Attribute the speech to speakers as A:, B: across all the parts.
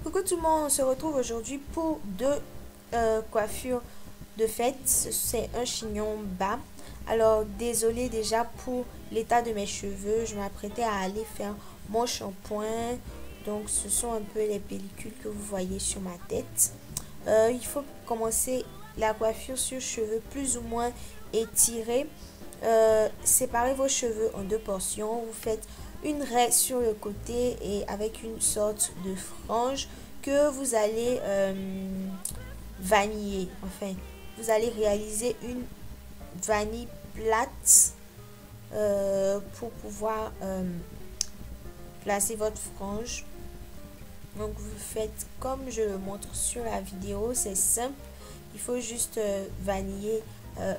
A: Coucou tout le monde, on se retrouve aujourd'hui pour deux coiffures de fête. C'est un chignon bas. Alors désolé déjà pour l'état de mes cheveux. Je m'apprêtais à aller faire mon shampoing. Donc ce sont un peu les pellicules que vous voyez sur ma tête. Il faut commencer la coiffure sur cheveux plus ou moins étirés. Séparez vos cheveux en deux portions. Vous faites une raie sur le côté et avec une sorte de frange que vous allez vaniller. Enfin, vous allez réaliser une vanille plate pour pouvoir placer votre frange. Donc vous faites comme je le montre sur la vidéo, c'est simple. Il faut juste vaniller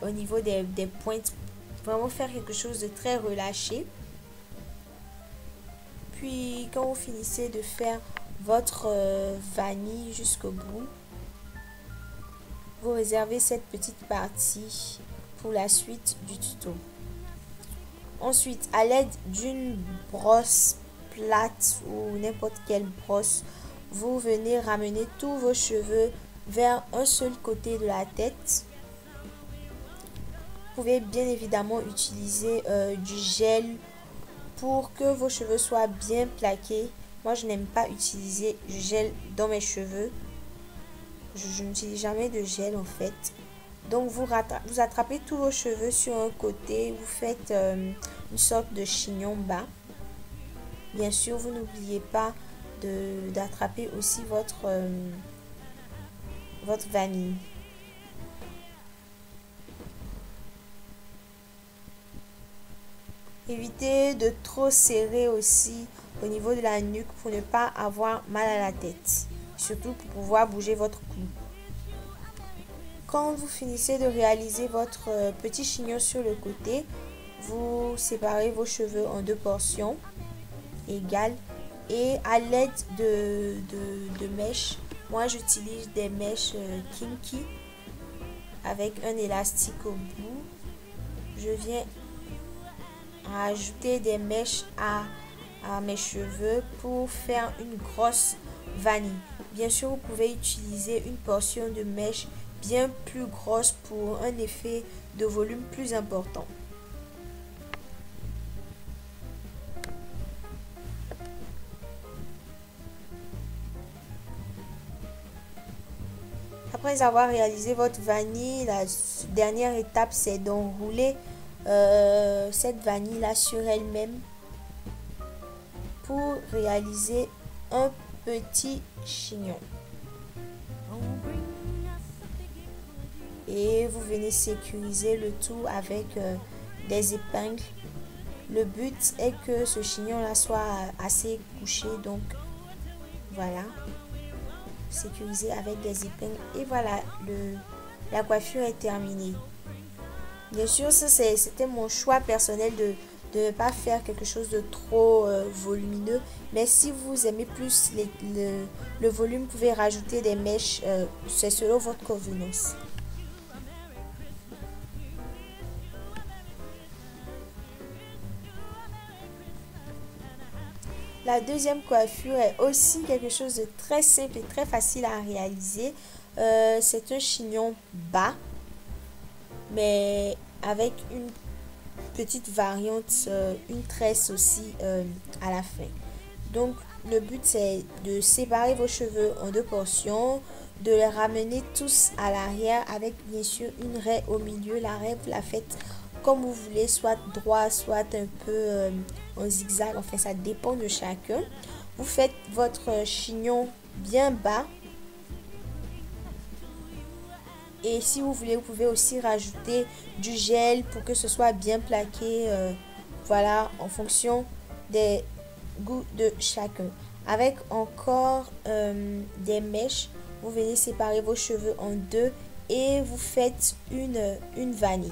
A: au niveau des pointes, vraiment faire quelque chose de très relâché. Puis quand vous finissez de faire votre vanille jusqu'au bout, vous réservez cette petite partie pour la suite du tuto. Ensuite, à l'aide d'une brosse plate ou n'importe quelle brosse, vous venez ramener tous vos cheveux vers un seul côté de la tête. Vous pouvez bien évidemment utiliser du gel pour que vos cheveux soient bien plaqués. Moi, je n'aime pas utiliser du gel dans mes cheveux. Je n'utilise jamais de gel en fait. Donc, vous attrapez tous vos cheveux sur un côté. Vous faites une sorte de chignon bas. Bien sûr, vous n'oubliez pas d'attraper aussi votre vanille. Évitez de trop serrer aussi au niveau de la nuque pour ne pas avoir mal à la tête. Surtout pour pouvoir bouger votre cou. Quand vous finissez de réaliser votre petit chignon sur le côté, vous séparez vos cheveux en deux portions égales. Et à l'aide de mèches, moi j'utilise des mèches Kinky avec un élastique au bout. Je viens ajouter des mèches à mes cheveux pour faire une grosse vanille. Bien sûr, vous pouvez utiliser une portion de mèche bien plus grosse pour un effet de volume plus important. Après avoir réalisé votre vanille, la dernière étape c'est d'enrouler cette vanille là sur elle-même pour réaliser un petit chignon. Et vous venez sécuriser le tout avec des épingles. Le but est que ce chignon là soit assez couché, donc voilà, sécuriser avec des épingles et voilà, la coiffure est terminée. Bien sûr, ça c'était mon choix personnel de ne pas faire quelque chose de trop volumineux, mais si vous aimez plus le volume, vous pouvez rajouter des mèches, c'est selon votre convenance. La deuxième coiffure est aussi quelque chose de très simple et très facile à réaliser. C'est un chignon bas, mais avec une petite variante, une tresse aussi à la fin. Donc le but c'est de séparer vos cheveux en deux portions, de les ramener tous à l'arrière avec bien sûr une raie au milieu. La raie vous la faites comme vous voulez, soit droit, soit un peu en zigzag, enfin ça dépend de chacun. Vous faites votre chignon bien bas. Et si vous voulez, vous pouvez aussi rajouter du gel pour que ce soit bien plaqué. Voilà, en fonction des goûts de chacun. Avec encore des mèches, vous venez séparer vos cheveux en deux et vous faites une vanille.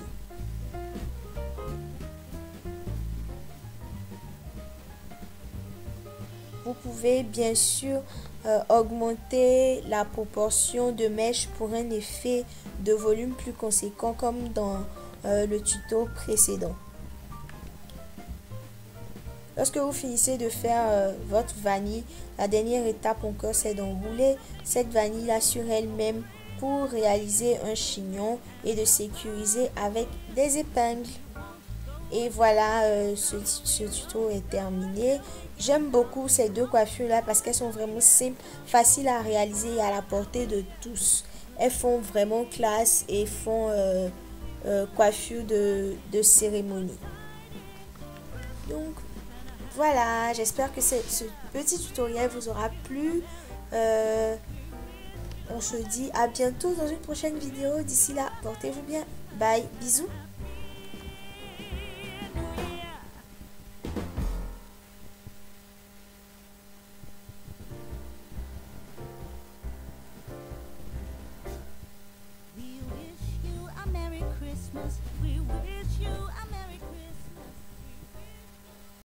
A: Vous pouvez bien sûr augmenter la proportion de mèches pour un effet de volume plus conséquent comme dans le tuto précédent. Lorsque vous finissez de faire votre vanille, la dernière étape encore, c'est d'enrouler cette vanille là sur elle-même pour réaliser un chignon et de sécuriser avec des épingles. Et voilà, ce tuto est terminé. J'aime beaucoup ces deux coiffures là parce qu'elles sont vraiment simples, faciles à réaliser et à la portée de tous. Elles font vraiment classe et font coiffure de cérémonie. Donc voilà, j'espère que ce petit tutoriel vous aura plu. On se dit à bientôt dans une prochaine vidéo. D'ici là, portez-vous bien. Bye, bisous.